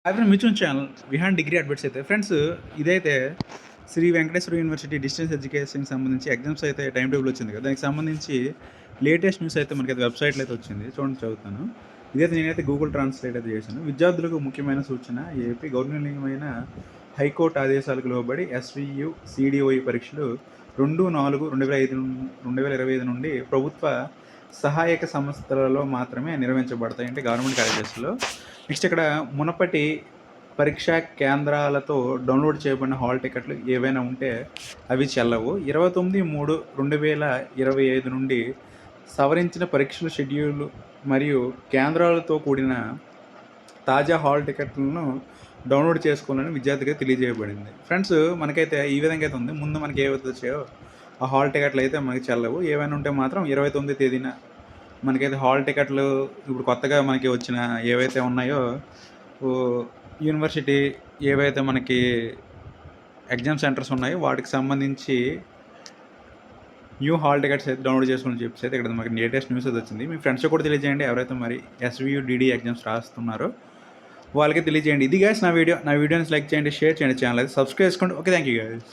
Friends Mithun channel Vihaan degree adverts అయితే friends ఇదైతే Sri Venkateswara university distance ఎడ్యుకేషన్కి సంబంధించి ఎగ్జామ్స్ అయితే టైం టేబుల్ వచ్చింది కదా, దానికి సంబంధించి లేటెస్ట్ న్యూస్ అయితే మనకి వెబ్సైట్లో అయితే వచ్చింది. చూడండి, చదువుతాను. ఇదైతే నేనైతే గూగుల్ ట్రాన్స్లేట్ అయితే చేశాను. విద్యార్థులకు ముఖ్యమైన సూచన: ఏపీ గౌరవనీయమైన హైకోర్టు ఆదేశాలకు లోబడి ఎస్వియు సిడిఓఈ పరీక్షలు 2/4/2025 నుండి ప్రభుత్వ సహాయక సంస్థలలో మాత్రమే నిర్వహించబడతాయి, అంటే గవర్నమెంట్ కాలేజెస్లో. నెక్స్ట్ ఇక్కడ మునపటి పరీక్షా కేంద్రాలతో డౌన్లోడ్ చేయబడిన హాల్ టికెట్లు ఏవైనా ఉంటే అవి చెల్లవు. 29/3/2025 నుండి సవరించిన పరీక్షల షెడ్యూల్ మరియు కేంద్రాలతో కూడిన తాజా హాల్ టికెట్లను డౌన్లోడ్ చేసుకోవాలని విద్యార్థికి తెలియజేయబడింది. ఫ్రెండ్స్, మనకైతే ఈ విధంగా అయితే ఉంది. ముందు మనకి ఏవైతే వచ్చాయో ఆ హాల్ టికెట్లు అయితే మనకి చెల్లవు. ఏవైనా ఉంటే మాత్రం 29వ తేదీన మనకైతే హాల్ టికెట్లు ఇప్పుడు కొత్తగా మనకి వచ్చిన ఏవైతే ఉన్నాయో యూనివర్సిటీ ఏవైతే మనకి ఎగ్జామ్ సెంటర్స్ ఉన్నాయో వాటికి సంబంధించి న్యూ హాల్ టికెట్స్ అయితే డౌన్లోడ్ చేసుకోవాలని చెప్పేసి అయితే ఇక్కడ మనకి లేటెస్ట్ న్యూస్ అయితే వచ్చింది. మీ ఫ్రెండ్స్ కూడా తెలియజేయండి, ఎవరైతే మరి ఎస్వియు డిడి ఎగ్జామ్స్ రాస్తున్నారో వాళ్ళకి తెలియజేయండి. ఇది గైస్ నా వీడియోని లైక్ చేయండి, షేర్ చేయండి, ఛానల్ అయితే సబ్స్క్రైబ్ చేసుకోండి. Okay, thank you guys.